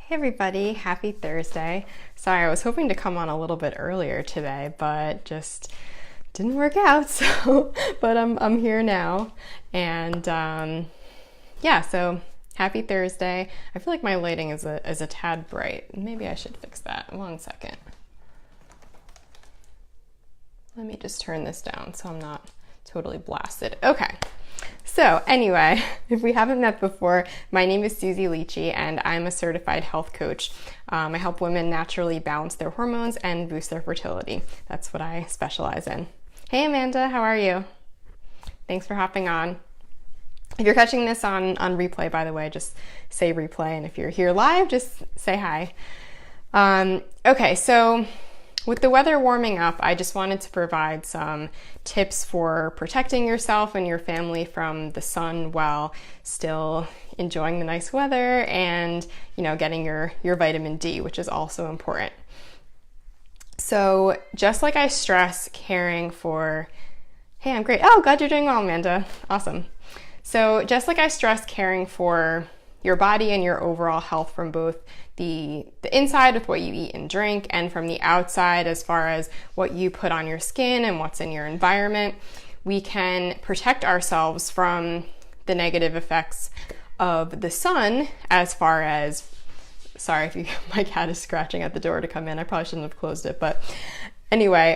Hey everybody, happy Thursday. Sorry, I was hoping to come on a little bit earlier today, but just didn't work out. But I'm here now, and yeah. So happy Thursday. I feel like my lighting is a tad bright. Maybe I should fix that. 1 second. Let me just turn this down so I'm not totally blasted. Okay. So anyway, if we haven't met before, my name is Susie Leachy and I'm a certified health coach. I help women naturally balance their hormones and boost their fertility. That's what I specialize in. Hey Amanda, how are you? Thanks for hopping on. If you're catching this on replay, by the way, just say replay. And if you're here live, just say hi. Okay, so with the weather warming up, I just wanted to provide some tips for protecting yourself and your family from the sun while still enjoying the nice weather and, getting your vitamin D, which is also important. So just like I stress caring for, hey, I'm great. Oh, glad you're doing well, Amanda. Awesome. So just like I stress caring for your body and your overall health from both the inside with what you eat and drink, and from the outside as far as what you put on your skin and what's in your environment, we can protect ourselves from the negative effects of the sun as far as, sorry if my cat is scratching at the door to come in. I probably shouldn't have closed it, but anyway,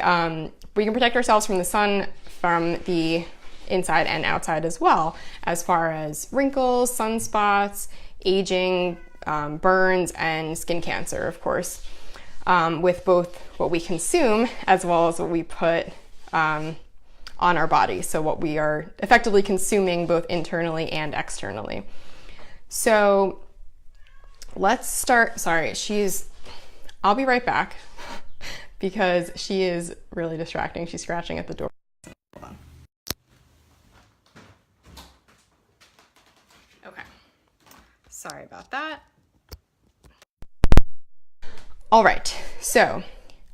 we can protect ourselves from the sun from the inside and outside as well, as far as wrinkles, sunspots, aging, burns, and skin cancer, of course, with both what we consume as well as what we put on our body. So what we are effectively consuming both internally and externally. So let's start. Sorry, I'll be right back because she is really distracting. She's scratching at the door. Hold on. Okay. Sorry about that. All right, so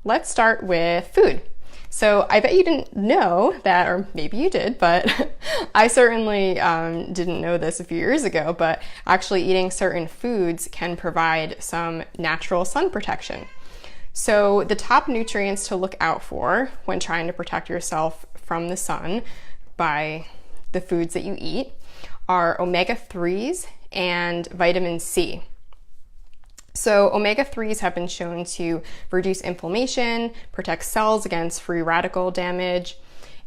let's start with food. So I bet you didn't know that, or maybe you did, but I certainly didn't know this a few years ago, but actually eating certain foods can provide some natural sun protection. So the top nutrients to look out for when trying to protect yourself from the sun by the foods that you eat are omega-3s and vitamin C. So omega-3s have been shown to reduce inflammation, protect cells against free radical damage,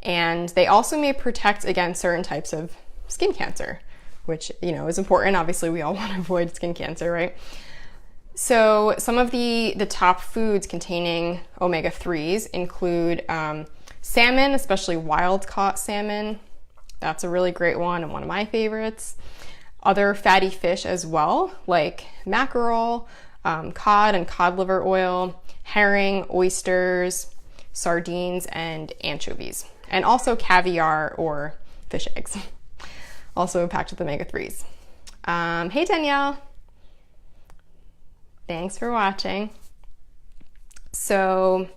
and they also may protect against certain types of skin cancer, which, is important. Obviously, we all want to avoid skin cancer, right? So some of the top foods containing omega-3s include salmon, especially wild-caught salmon. That's a really great one and one of my favorites. Other fatty fish as well, like mackerel, cod and cod liver oil, herring, oysters, sardines, and anchovies. And also caviar or fish eggs, also packed with omega-3s. Hey Danielle, thanks for watching. So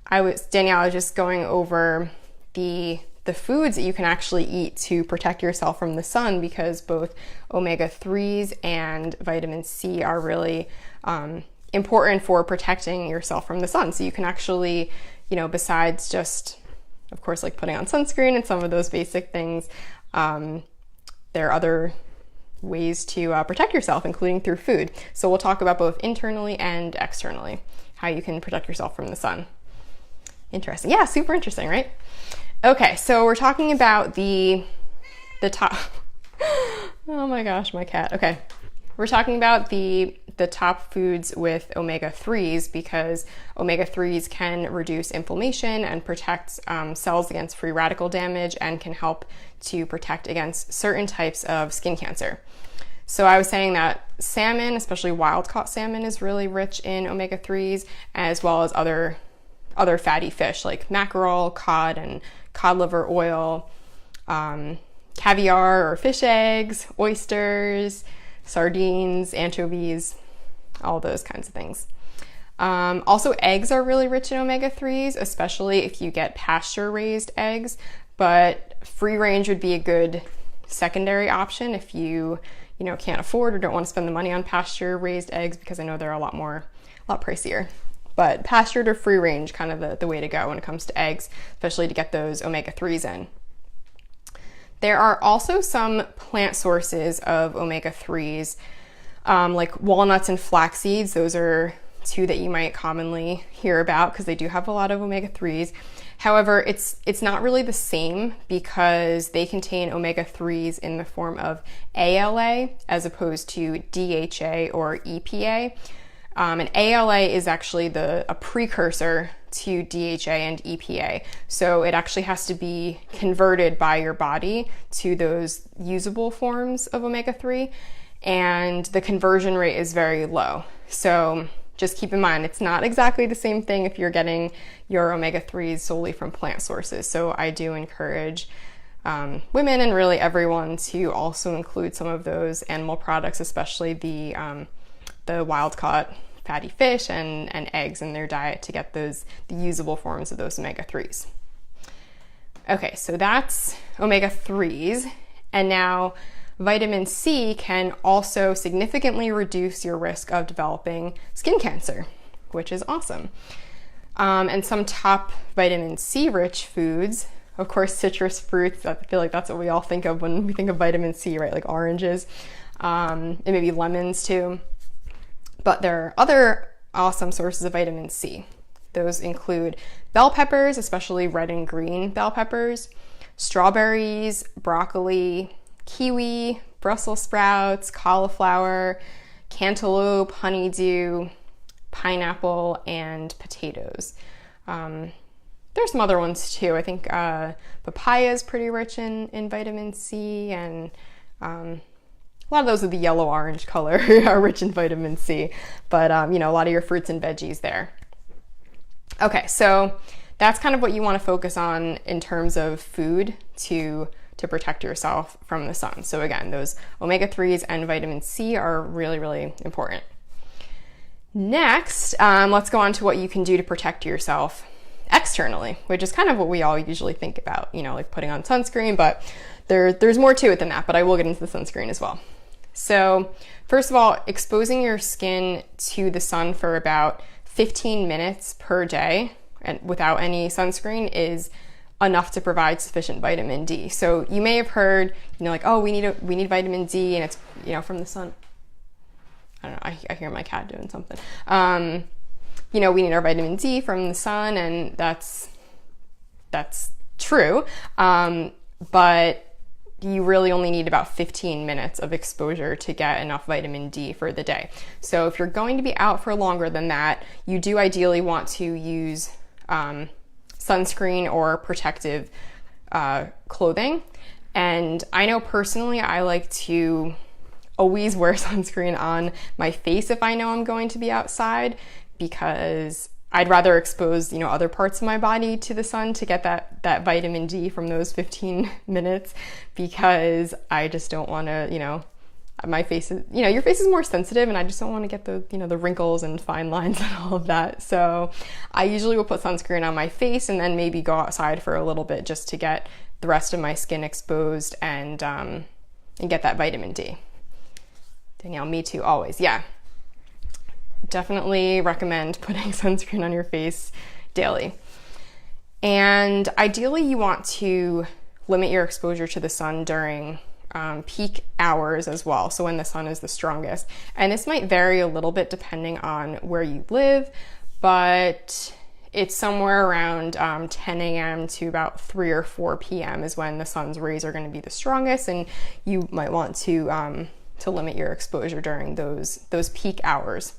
Danielle, I was just going over the foods that you can actually eat to protect yourself from the sun, because both omega-3s and vitamin C are really important for protecting yourself from the sun. So you can actually, besides just, of course, like putting on sunscreen and some of those basic things, there are other ways to protect yourself, including through food. So we'll talk about both internally and externally, how you can protect yourself from the sun. Interesting. Yeah, super interesting, right? Okay, so we're talking about the top, oh my gosh, my cat. Okay, we're talking about the top foods with omega-3s, because omega-3s can reduce inflammation and protect cells against free radical damage, and can help to protect against certain types of skin cancer. So I was saying that salmon, especially wild-caught salmon, is really rich in omega-3s, as well as other fatty fish like mackerel, cod, and cod liver oil, caviar or fish eggs, oysters, sardines, anchovies, all those kinds of things. Also, eggs are really rich in omega-3s, especially if you get pasture-raised eggs, but free range would be a good secondary option if you can't afford or don't want to spend the money on pasture raised eggs, because I know they're a lot pricier. But pastured or free range, kind of the way to go when it comes to eggs, especially to get those omega-3s in. There are also some plant sources of omega-3s, like walnuts and flax seeds. Those are two that you might commonly hear about because they do have a lot of omega-3s. However, it's not really the same because they contain omega-3s in the form of ALA as opposed to DHA or EPA. And ALA is actually a precursor to DHA and EPA. So it actually has to be converted by your body to those usable forms of omega-3, and the conversion rate is very low. So just keep in mind, it's not exactly the same thing if you're getting your omega-3s solely from plant sources. So I do encourage women and really everyone to also include some of those animal products, especially the wild-caught fatty fish and eggs in their diet to get the usable forms of those omega-3s. Okay, so that's omega-3s. And now vitamin C can also significantly reduce your risk of developing skin cancer, which is awesome. And some top vitamin C rich foods, of course, citrus fruits. I feel like that's what we all think of when we think of vitamin C, right? Like oranges, and maybe lemons too. But there are other awesome sources of vitamin C. Those include bell peppers, especially red and green bell peppers, strawberries, broccoli, kiwi, Brussels sprouts, cauliflower, cantaloupe, honeydew, pineapple, and potatoes. There's some other ones too. I think papaya is pretty rich in vitamin C, and a lot of those with the yellow-orange color are rich in vitamin C, but a lot of your fruits and veggies there. Okay, so that's kind of what you want to focus on in terms of food to protect yourself from the sun. So again, those omega-3s and vitamin C are really, really important. Next, let's go on to what you can do to protect yourself externally, which is kind of what we all usually think about, like putting on sunscreen, but there's more to it than that, but I will get into the sunscreen as well. So first of all, exposing your skin to the sun for about 15 minutes per day and without any sunscreen is enough to provide sufficient vitamin D. So you may have heard, like, oh, we need vitamin D, and it's, from the sun. I don't know, I hear my cat doing something. We need our vitamin D from the sun, and that's true. But you really only need about 15 minutes of exposure to get enough vitamin D for the day. So if you're going to be out for longer than that, you do ideally want to use sunscreen or protective clothing. And I know personally I like to always wear sunscreen on my face if I know I'm going to be outside, because I'd rather expose, other parts of my body to the sun to get that vitamin D from those 15 minutes, because I just don't want to, my face is, your face is more sensitive, and I just don't want to get the wrinkles and fine lines and all of that. So I usually will put sunscreen on my face and then maybe go outside for a little bit just to get the rest of my skin exposed and get that vitamin D. Danielle, me too, always, yeah. Definitely recommend putting sunscreen on your face daily. And ideally you want to limit your exposure to the sun during peak hours as well, so when the sun is the strongest. And this might vary a little bit depending on where you live, but it's somewhere around 10 a.m. to about 3 or 4 p.m. is when the sun's rays are going to be the strongest, and you might want to limit your exposure during those peak hours.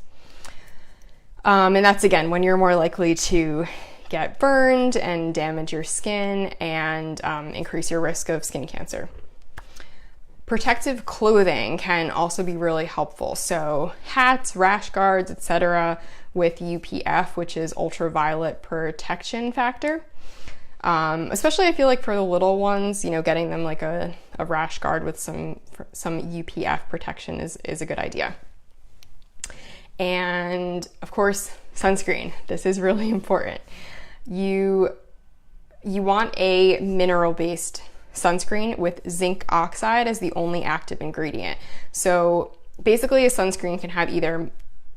And that's, again, when you're more likely to get burned and damage your skin and increase your risk of skin cancer. Protective clothing can also be really helpful. So hats, rash guards, etc. with UPF, which is ultraviolet protection factor. Especially I feel like for the little ones, getting them like a rash guard with some UPF protection is a good idea. And of course, sunscreen. This is really important. You want a mineral-based sunscreen with zinc oxide as the only active ingredient. So basically a sunscreen can have either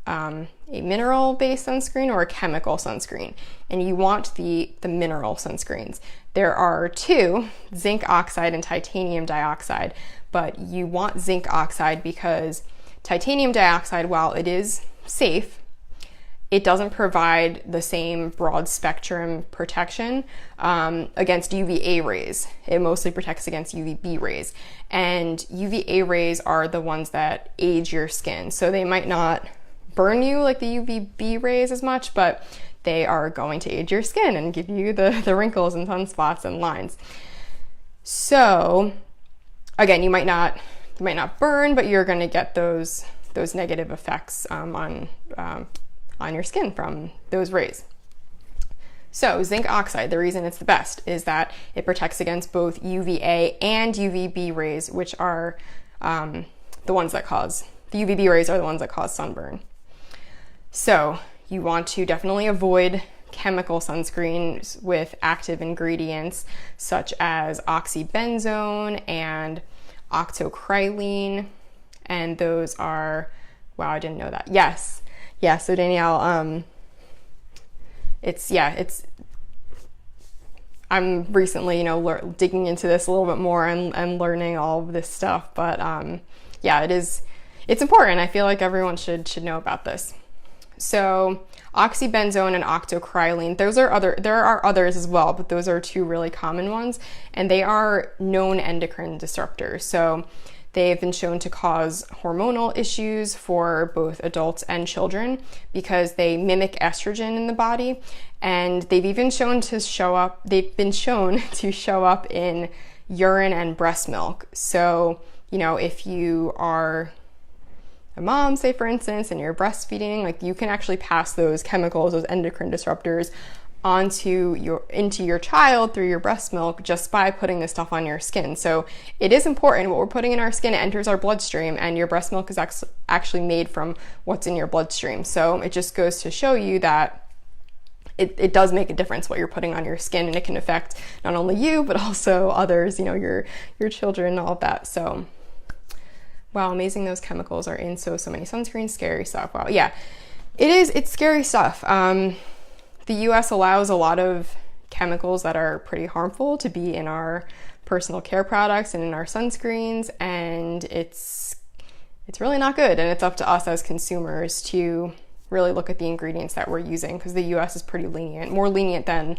a mineral-based sunscreen or a chemical sunscreen, and you want the mineral sunscreens. There are two, zinc oxide and titanium dioxide, but you want zinc oxide because titanium dioxide, while it is safe, it doesn't provide the same broad spectrum protection against UVA rays. It mostly protects against UVB rays. And UVA rays are the ones that age your skin. So they might not burn you like the UVB rays as much, but they are going to age your skin and give you the wrinkles and sunspots and lines. So again, you might not burn, but you're going to get those negative effects on your skin from those rays. So zinc oxide, the reason it's the best is that it protects against both UVA and UVB rays, which are the UVB rays are the ones that cause sunburn. So you want to definitely avoid chemical sunscreens with active ingredients such as oxybenzone and octocrylene, and those are, wow, I didn't know that. Yes, so Danielle, I'm recently, digging into this a little bit more and learning all of this stuff, but it's important. I feel like everyone should know about this. So oxybenzone and octocrylene, there are others as well, but those are two really common ones, and they are known endocrine disruptors. So they have been shown to cause hormonal issues for both adults and children because they mimic estrogen in the body, and they've been shown to show up in urine and breast milk. So, if you are a mom, say for instance, and you're breastfeeding, like you can actually pass those chemicals, those endocrine disruptors into your child through your breast milk just by putting this stuff on your skin. So it is important. What we're putting in our skin enters our bloodstream, and your breast milk is actually made from what's in your bloodstream. So it just goes to show you that it does make a difference what you're putting on your skin, and it can affect not only you but also others, your children, all of that. So wow, amazing those chemicals are in so many sunscreens. Scary stuff. Wow, yeah, it's scary stuff. The US allows a lot of chemicals that are pretty harmful to be in our personal care products and in our sunscreens, and it's really not good. And it's up to us as consumers to really look at the ingredients that we're using, because the US is pretty lenient, more lenient than,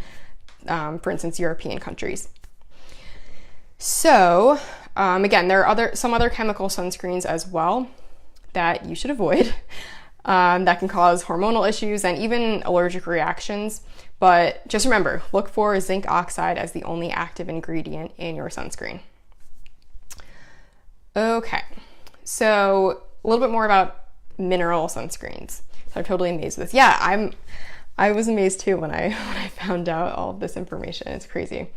for instance, European countries. So again, there are some other chemical sunscreens as well that you should avoid. That can cause hormonal issues and even allergic reactions. But just remember, look for zinc oxide as the only active ingredient in your sunscreen. Okay, so a little bit more about mineral sunscreens. So I'm totally amazed with this. Yeah, I was amazed too when I found out all of this information. It's crazy.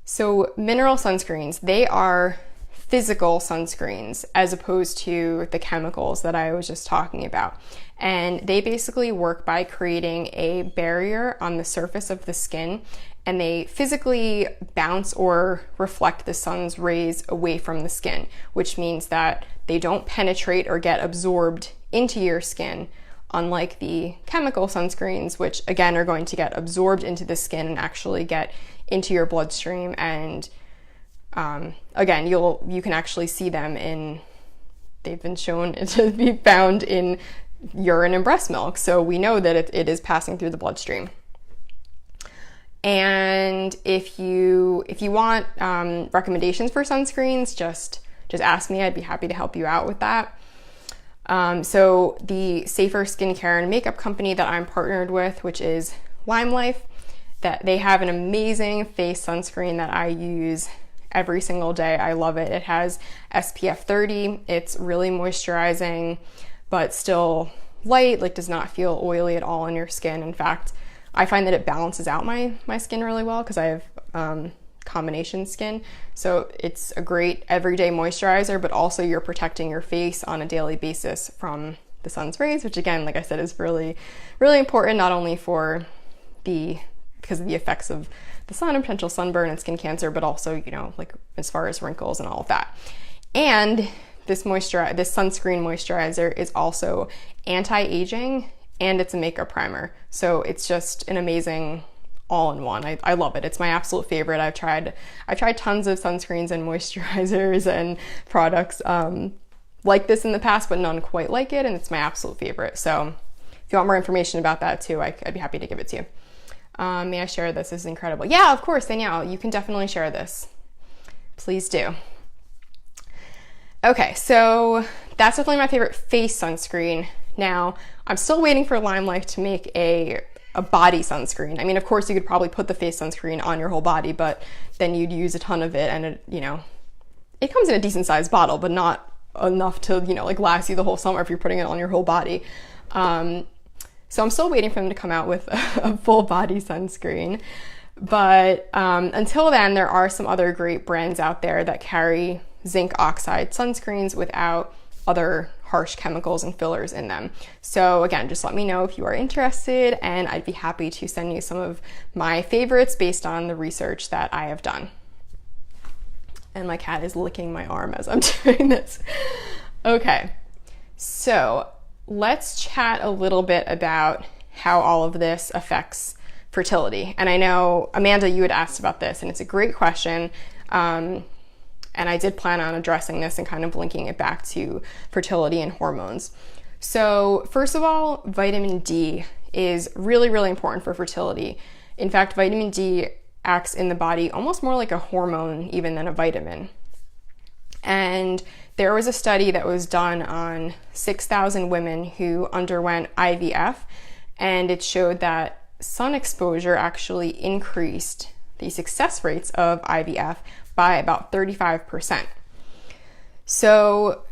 So mineral sunscreens, they are physical sunscreens as opposed to the chemicals that I was just talking about. And they basically work by creating a barrier on the surface of the skin, and they physically bounce or reflect the sun's rays away from the skin, which means that they don't penetrate or get absorbed into your skin, unlike the chemical sunscreens, which again are going to get absorbed into the skin and actually get into your bloodstream. And again, you can actually see them they've been shown to be found in urine and breast milk. So we know that it is passing through the bloodstream. And if you want recommendations for sunscreens, just ask me. I'd be happy to help you out with that. So the Safer Skincare and Makeup company that I'm partnered with, which is Lime Life, that they have an amazing face sunscreen that I use every single day. I love it. It has SPF 30. It's really moisturizing, but still light, does not feel oily at all on your skin. In fact, I find that it balances out my skin really well because I have combination skin. So it's a great everyday moisturizer, but also you're protecting your face on a daily basis from the sun's rays, which again, like I said, is really, really important, not only for the because of the effects of the sun and potential sunburn and skin cancer, but also, you know, like as far as wrinkles and all of that. And this sunscreen moisturizer is also anti-aging, and it's a makeup primer. So it's just an amazing all-in-one. I love it. It's my absolute favorite. I've tried tons of sunscreens and moisturizers and products like this in the past, but none quite like it, and it's my absolute favorite. So if you want more information about that too, I'd be happy to give it to you. May I share this? This is incredible. Yeah, of course, Danielle, you can definitely share this. Please do. Okay, so that's definitely my favorite face sunscreen. Now, I'm still waiting for Limelight to make a body sunscreen. I mean, of course, you could probably put the face sunscreen on your whole body, but then you'd use a ton of it, and it, you know, it comes in a decent sized bottle, but not enough to, you know, like last you the whole summer if you're putting it on your whole body. So I'm still waiting for them to come out with a full body sunscreen. But until then, there are some other great brands out there that carry zinc oxide sunscreens without other harsh chemicals and fillers in them. So again, just let me know if you are interested, and I'd be happy to send you some of my favorites based on the research that I have done. And my cat is licking my arm as I'm doing this. Okay, so let's chat a little bit about how all of this affects fertility. And I know, Amanda, you had asked about this, and it's a great question. And I did plan on addressing this and kind of linking it back to fertility and hormones. So first of all, vitamin D is really, really important for fertility. In fact, vitamin D acts in the body almost more like a hormone even than a vitamin. And there was a study that was done on 6,000 women who underwent IVF, and it showed that sun exposure actually increased the success rates of IVF by about 35%. So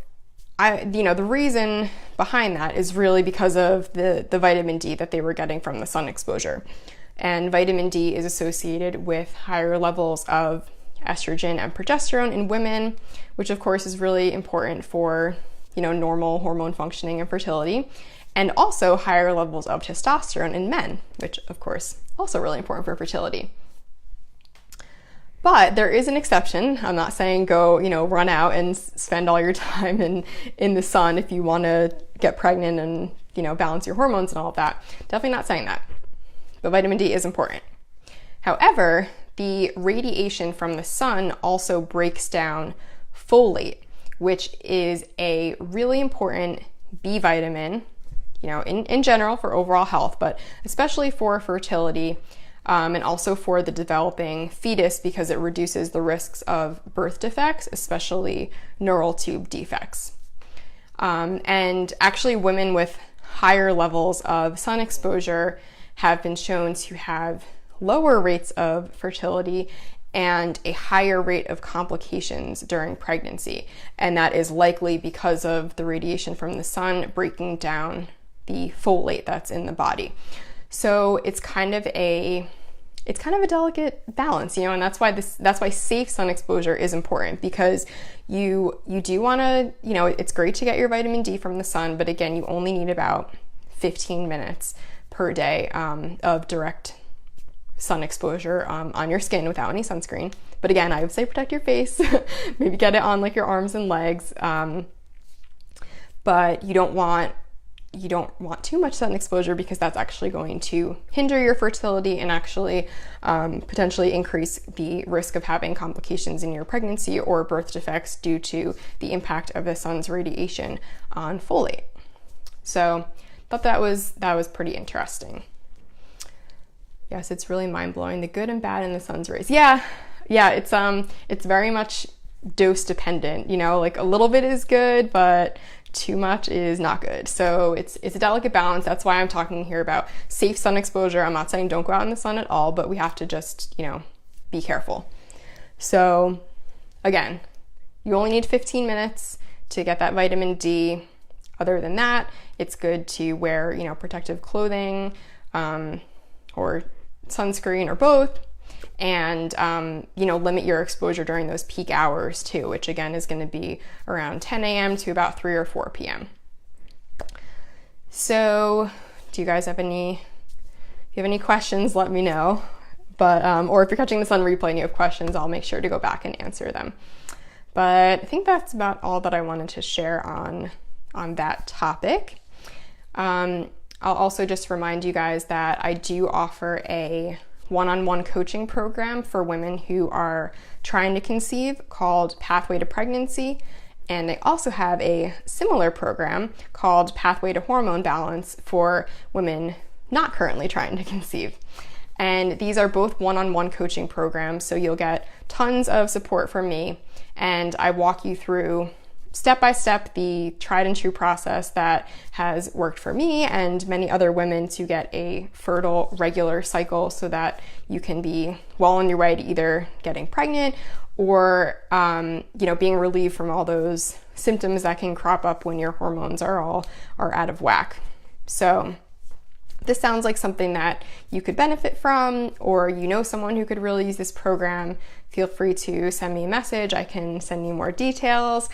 the reason behind that is really because of the vitamin D that they were getting from the sun exposure. And vitamin D is associated with higher levels of estrogen and progesterone in women, which of course is really important for, you know, normal hormone functioning and fertility, and also higher levels of testosterone in men, which of course also really important for fertility. But there is an exception. I'm not saying go, you know, run out and spend all your time in the sun if you want to get pregnant and, you know, balance your hormones and all of that. Definitely not saying that. But vitamin D is important. However, the radiation from the sun also breaks down folate, which is a really important B vitamin, you know, in general for overall health, but especially for fertility. And also for the developing fetus, because it reduces the risks of birth defects, especially neural tube defects. And actually women with higher levels of sun exposure have been shown to have lower rates of fertility and a higher rate of complications during pregnancy. And that is likely because of the radiation from the sun breaking down the folate that's in the body. So it's kind of a delicate balance, you know, and that's why safe sun exposure is important, because you do want to, you know, it's great to get your vitamin D from the sun, but again, you only need about 15 minutes per day of direct sun exposure on your skin without any sunscreen. But again, I would say protect your face, maybe get it on like your arms and legs, but you don't want too much sun exposure, because that's actually going to hinder your fertility and actually potentially increase the risk of having complications in your pregnancy or birth defects due to the impact of the sun's radiation on folate. So I thought that was pretty interesting. Yes, it's really mind-blowing, the good and bad in the sun's rays. Yeah, it's very much dose dependent, you know, like a little bit is good, but too much is not good. So it's a delicate balance. That's why I'm talking here about safe sun exposure. I'm not saying don't go out in the sun at all, but we have to just, you know, be careful. So again, you only need 15 minutes to get that vitamin D. Other than that, it's good to wear, you know, protective clothing or sunscreen or both, and you know, limit your exposure during those peak hours too, which again is going to be around 10 a.m. to about 3 or 4 p.m. So do you guys have any, if you have any questions, let me know. But, or if you're catching this on replay and you have questions, I'll make sure to go back and answer them. But I think that's about all that I wanted to share on that topic. I'll also just remind you guys that I do offer a one-on-one coaching program for women who are trying to conceive called Pathway to Pregnancy. And I also have a similar program called Pathway to Hormone Balance for women not currently trying to conceive. And these are both one-on-one coaching programs, so you'll get tons of support from me, and I walk you through step-by-step the tried and true process that has worked for me and many other women to get a fertile, regular cycle so that you can be well on your way to either getting pregnant or being relieved from all those symptoms that can crop up when your hormones are out of whack. So this sounds like something that you could benefit from, or you know someone who could really use this program, feel free to send me a message. I can send you more details,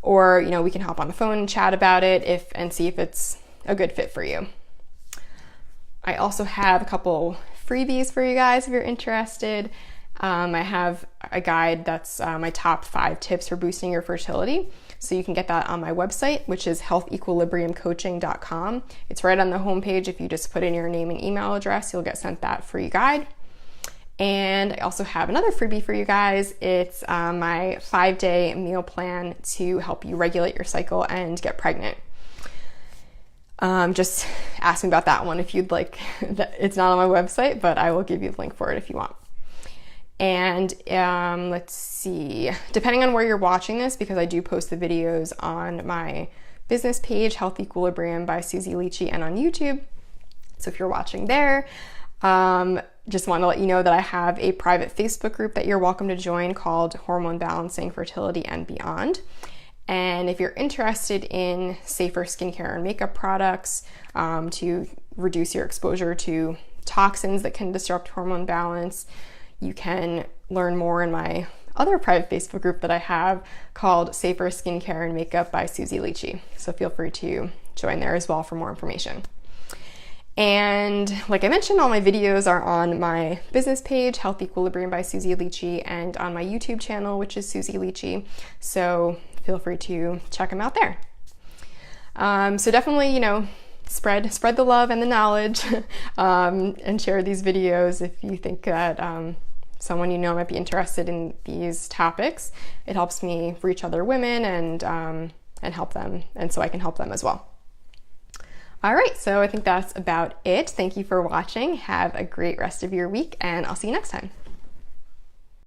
or we can hop on the phone and chat about it and see if it's a good fit for you. I also have a couple freebies for you guys if you're interested. I have a guide that's my top 5 tips for boosting your fertility. So you can get that on my website, which is healthequilibriumcoaching.com. It's right on the homepage. If you just put in your name and email address, you'll get sent that free guide. And I also have another freebie for you guys. It's my 5-day meal plan to help you regulate your cycle and get pregnant. Just ask me about that one if you'd like. It's not on my website, but I will give you the link for it if you want. And let's see, depending on where you're watching this, because I do post the videos on my business page, Health Equilibrium by Susie Leachy, and on YouTube. So if you're watching there, just want to let you know that I have a private Facebook group that you're welcome to join called Hormone Balancing, Fertility, and Beyond. And if you're interested in safer skincare and makeup products to reduce your exposure to toxins that can disrupt hormone balance, you can learn more in my other private Facebook group that I have called Safer Skincare and Makeup by Susie Leachy. So feel free to join there as well for more information. And like I mentioned, all my videos are on my business page, Health Equilibrium by Susie Leachy, and on my YouTube channel, which is Susie Leachy. So feel free to check them out there. So definitely, spread the love and the knowledge, and share these videos if you think that someone might be interested in these topics. It helps me reach other women and help them, and so I can help them as well. All right, so I think that's about it. Thank you for watching. Have a great rest of your week, and I'll see you next time.